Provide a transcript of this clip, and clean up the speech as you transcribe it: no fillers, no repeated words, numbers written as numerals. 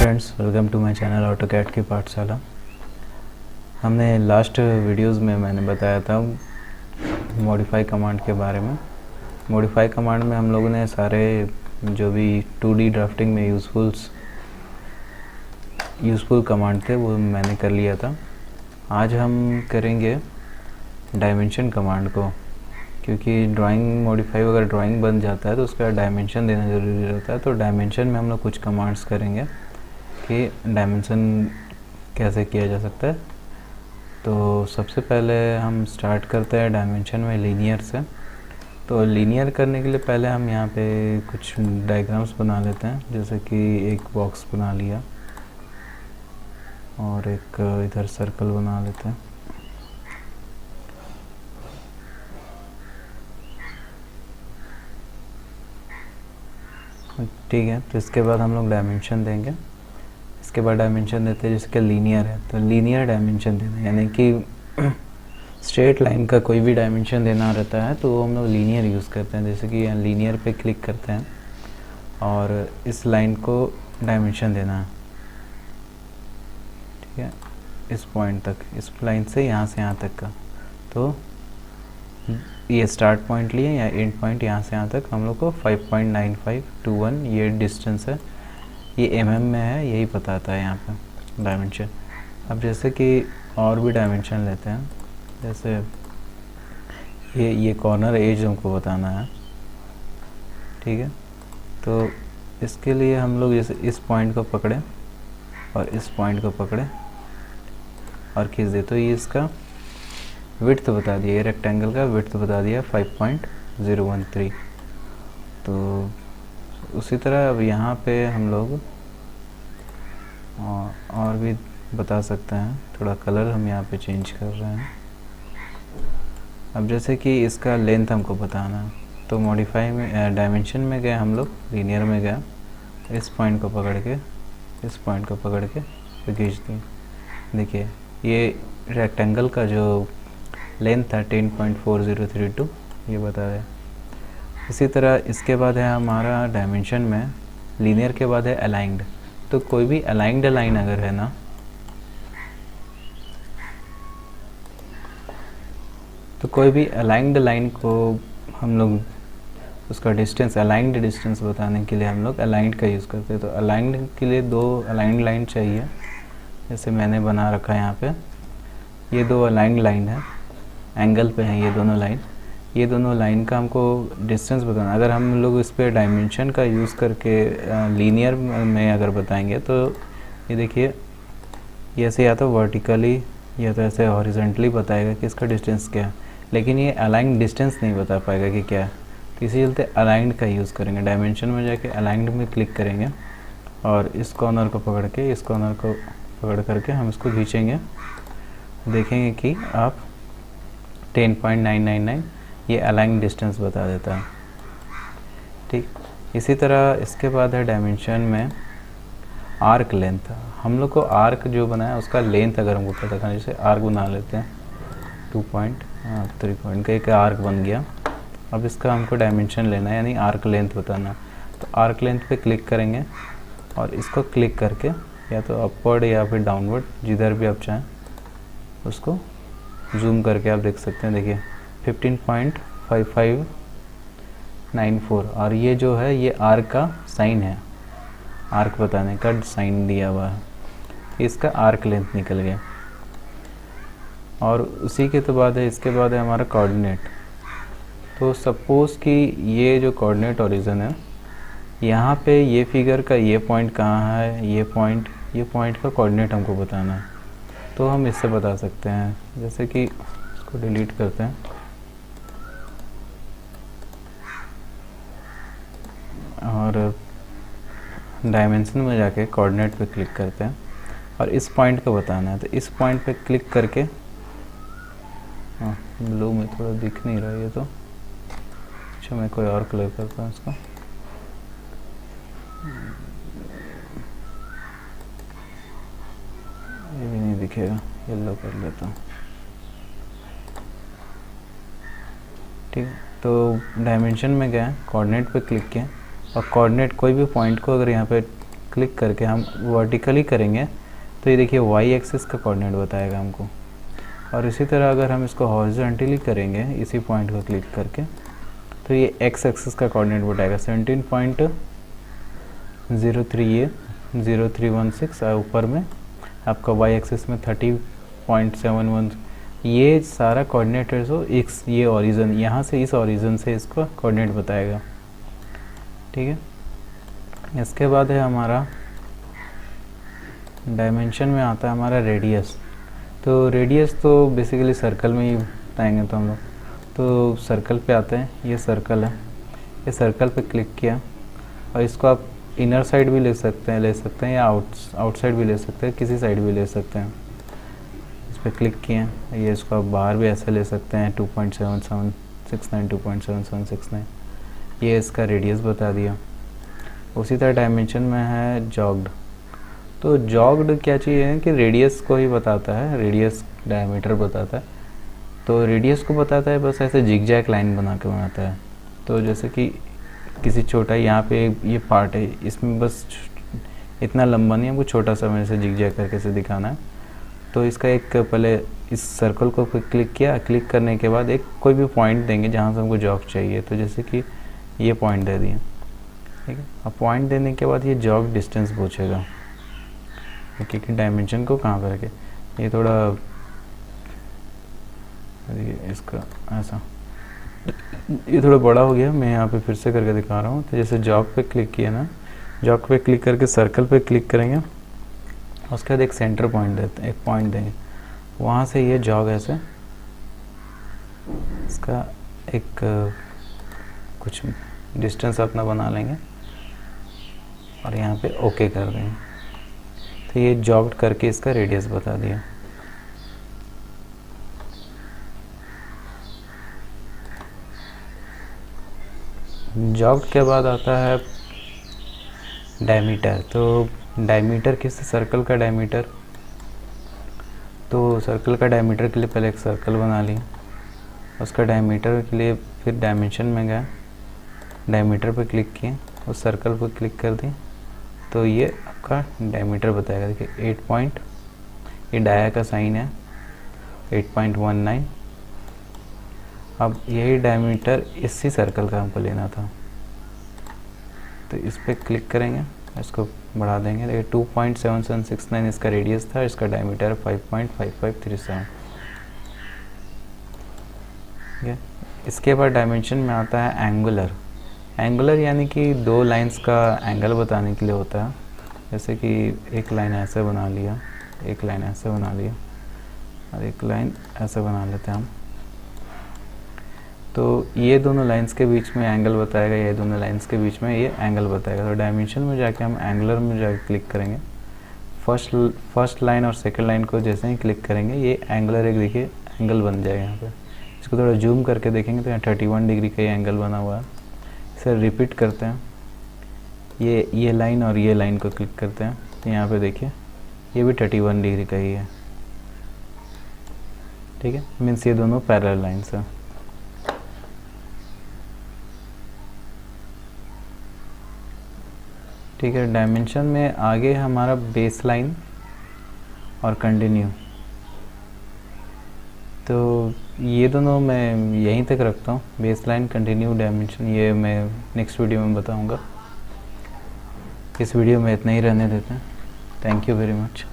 Friends, welcome to my channel AutoCAD की पाठशाला। हमने लास्ट वीडियोस में मैंने बताया था मॉडिफाई कमांड के बारे में। मॉडिफाई कमांड में हम लोगों ने सारे जो भी 2D ड्राफ्टिंग में यूज़फुल कमांड थे वो मैंने कर लिया था। आज हम करेंगे डायमेंशन कमांड को, क्योंकि ड्राइंग मॉडिफाई अगर ड्राइंग बन जाता है तो उसका डायमेंशन देना ज़रूरी रहता है। तो डायमेंशन में हम लोग कुछ कमांड्स करेंगे कि डायमेंशन कैसे किया जा सकता है। तो सबसे पहले हम स्टार्ट करते हैं डायमेंशन में लीनियर से। तो लीनियर करने के लिए पहले हम यहाँ पे कुछ डायग्राम्स बना लेते हैं, जैसे कि एक बॉक्स बना लिया और एक इधर सर्कल बना लेते हैं। ठीक है, तो इसके बाद हम लोग डायमेंशन देंगे। इसके बाद डायमेंशन देते हैं जैसे कि लीनियर है, तो लीनियर डायमेंशन देना, यानी कि स्ट्रेट लाइन का कोई भी डायमेंशन देना रहता है तो वो हम लोग लीनियर यूज़ करते हैं। जैसे कि यहाँ लीनियर पे क्लिक करते हैं और इस लाइन को डायमेंशन देना है, ठीक है, इस पॉइंट तक, इस लाइन से यहाँ तक का। तो ये स्टार्ट पॉइंट लिए या एंड पॉइंट यहाँ से यहाँ तक हम लोग को 5.9521 ये डिस्टेंस है। ये mm में है, यही बताता है यहाँ पे डायमेंशन। अब जैसे कि और भी डायमेंशन लेते हैं, जैसे ये कॉर्नर एज हमको बताना है, ठीक है। तो इसके लिए हम लोग जैसे इस पॉइंट को पकड़े और इस पॉइंट को पकड़े और खींच दे, तो ये इसका विड्थ बता दिया, ये रेक्टेंगल का विड्थ बता दिया 5.013। तो उसी तरह अब यहाँ पे हम लोग और भी बता सकते हैं। थोड़ा कलर हम यहाँ पे चेंज कर रहे हैं। अब जैसे कि इसका लेंथ हमको बताना है, तो मॉडिफाई में डायमेंशन में गए हम लोग, लीनियर में गए, इस पॉइंट को पकड़ के इस पॉइंट को पकड़ के तो खींच दिए। देखिए ये रेक्टेंगल का जो लेंथ था 10.4032 ये बता रहे। इसी तरह इसके बाद है हमारा डायमेंशन में लीनियर के बाद है अलाइंड। तो कोई भी अलाइंड लाइन अगर है ना, तो कोई भी अलाइंड लाइन को हम लोग उसका डिस्टेंस, अलाइंड डिस्टेंस बताने के लिए हम लोग अलाइंड का यूज़ करते हैं। तो अलाइंड के लिए दो अलाइंड लाइन चाहिए, जैसे मैंने बना रखा है यहाँ पे। ये दो अलाइंड लाइन है, एंगल पे है ये दोनों लाइन। ये दोनों लाइन का हमको डिस्टेंस बताना। अगर हम लोग इस पर डायमेंशन का यूज़ करके लीनियर में अगर बताएंगे तो ये देखिए, ये ऐसे या तो वर्टिकली या तो ऐसे हॉरिजॉन्टली बताएगा कि इसका डिस्टेंस क्या है, लेकिन ये अलाइंड डिस्टेंस नहीं बता पाएगा कि क्या है। तो इसी चलते अलाइंड का यूज़ करेंगे। डायमेंशन में जाके अलाइंड में क्लिक करेंगे और इस कॉर्नर को पकड़ के इस कॉर्नर को पकड़ करके हम इसको खींचेंगे। देखेंगे कि आप 10.999 ये अलाइन डिस्टेंस बता देता है, ठीक। इसी तरह इसके बाद है डायमेंशन में आर्क लेंथ। हम लोग को आर्क जो बनाया उसका लेंथ अगर हमको पता करना, जैसे आर्क बना लेते हैं 2.3 पॉइंट का एक आर्क बन गया। अब इसका हमको डायमेंशन लेना है, यानी आर्क लेंथ बताना। तो आर्क लेंथ पे क्लिक करेंगे और इसको क्लिक करके या तो अपवर्ड या फिर डाउनवर्ड, जिधर भी आप चाहें उसको जूम करके आप देख सकते हैं। देखिए 15.5594, और ये जो है ये आर्क का साइन है, आर्क बताने का साइन दिया हुआ है। इसका आर्क लेंथ निकल गया। और उसी के तो बाद है, इसके बाद है हमारा कोऑर्डिनेट। तो सपोज़ कि ये जो कोऑर्डिनेट ओरिजिन है, यहाँ पे ये फिगर का ये पॉइंट कहाँ है, ये पॉइंट का कोऑर्डिनेट हमको बताना है। तो हम इससे बता सकते हैं, जैसे कि इसको डिलीट करते हैं और डायमेंशन में जाके कोऑर्डिनेट पे क्लिक करते हैं और इस पॉइंट को बताना है। तो इस पॉइंट पे क्लिक करके, ब्लू में थोड़ा दिख नहीं रहा ये तो, अच्छा मैं कोई और कलर करता हूँ इसको। ये भी नहीं दिखेगा, येलो कर लेता हूँ, ठीक है। तो डायमेंशन में गए, कोऑर्डिनेट पे क्लिक किया और कोऑर्डिनेट कोई भी पॉइंट को अगर यहाँ पे क्लिक करके हम वर्टिकली करेंगे तो ये देखिए वाई एक्सिस का कोऑर्डिनेट बताएगा हमको। और इसी तरह अगर हम इसको हॉरिजॉन्टली करेंगे इसी पॉइंट को क्लिक करके तो ये एक्स एक्सिस का कोऑर्डिनेट बताएगा 17.03 ये 0316 और ऊपर में आपका वाई एक्सिस में 30.71। ये सारा कोऑर्डिनेट है सो एक्स ये ओरिजिन यहाँ से इस ओरिजिन से इसको कोऑर्डिनेट बताएगा। ठीक है, इसके बाद है हमारा डायमेंशन में आता है हमारा रेडियस। तो रेडियस तो बेसिकली सर्कल में ही बताएंगे तो हम लोग तो सर्कल पे आते हैं। ये सर्कल है, ये सर्कल पे क्लिक किया और इसको आप इनर साइड भी ले सकते हैं या आउटसाइड भी ले सकते हैं, किसी साइड भी ले सकते हैं। इस पर क्लिक किए, ये इसको आप बाहर भी ऐसे ले सकते हैं 2.7769 2.7769। ये इसका रेडियस बता दिया। उसी तरह डायमेंशन में है जॉग्ड। तो जॉग्ड क्या चीज़ है कि रेडियस को ही बताता है, रेडियस डायमीटर बताता है। तो रेडियस को बताता है बस ऐसे जिगजैग लाइन बना के बनाता है। तो जैसे कि किसी छोटा यहाँ पे ये पार्ट है, इसमें बस इतना लंबा नहीं है, हमको छोटा सा मैंने से जिगजैग करके से दिखाना है। तो इसका एक पहले इस सर्कल को क्लिक किया, क्लिक करने के बाद एक कोई भी पॉइंट देंगे जहाँ से हमको जॉग चाहिए। तो जैसे कि ये पॉइंट दे दिया, ठीक है। अब पॉइंट देने के बाद ये जॉग डिस्टेंस पूछेगा क्योंकि डायमेंशन को कहाँ पर रखे। ये थोड़ा इसका ऐसा ये थोड़ा बड़ा हो गया, मैं यहाँ पे फिर से करके दिखा रहा हूँ। तो जैसे जॉग पे क्लिक किया ना, जॉग पे क्लिक करके सर्कल पे क्लिक करेंगे, उसके बाद एक सेंटर पॉइंट देते हैं, एक पॉइंट देंगे, वहाँ से ये जॉग ऐसे इसका एक कुछ डिस्टेंस अपना बना लेंगे और यहाँ पे ओके कर देंगे। तो ये जॉग्ड करके इसका रेडियस बता दिया। जॉग्ड के बाद आता है डायमीटर। तो डायमीटर किस सर्कल का डायमीटर, तो सर्कल का डायमीटर के लिए पहले एक सर्कल बना लिया, उसका डायमीटर के लिए फिर डायमेंशन में गया, डायमीटर पर क्लिक किए, उस सर्कल पर क्लिक कर दी तो ये आपका डायमीटर बताएगा। देखिए 8 पॉइंट, ये डाया का साइन है 8.19। अब यही डायमीटर इसी सर्कल का हमको लेना था, तो इस पर क्लिक करेंगे, इसको बढ़ा देंगे। देखिए 2.7769 इसका रेडियस था, इसका डायमीटर 5.5537। ठीक है, इसके बाद डायमेंशन में आता है एंगुलर। एंगुलर यानी कि दो लाइंस का एंगल बताने के लिए होता है। जैसे कि एक लाइन ऐसे बना लिया, एक लाइन ऐसे बना लिया और एक लाइन ऐसे बना लेते हैं हम। तो ये दोनों लाइंस के बीच में एंगल बताएगा, ये दोनों लाइंस के बीच में ये एंगल बताएगा। तो डायमेंशन में जाके हम एंगुलर में जाके क्लिक करेंगे, फर्स्ट लाइन और सेकंड लाइन को जैसे ही क्लिक करेंगे ये एंगुलर एक देखिए एंगल बन जाएगा। यहाँ पे इसको थोड़ा जूम करके देखेंगे तो यहाँ 31 डिग्री का ये एंगल बना हुआ है। इसे रिपीट करते हैं, ये लाइन और ये लाइन को क्लिक करते हैं तो यहाँ पे देखिए ये भी 31 डिग्री का ही है। ठीक है, मीन्स ये दोनों पैरेलल लाइन्स हैं। ठीक है, डायमेंशन में आगे हमारा बेस लाइन और कंटिन्यू। तो ये दोनों मैं यहीं तक रखता हूँ, बेस लाइन, कंटिन्यू, डायमेंशन, ये मैं नेक्स्ट वीडियो में बताऊँगा। इस वीडियो में इतना ही रहने देते हैं। Thank you very much.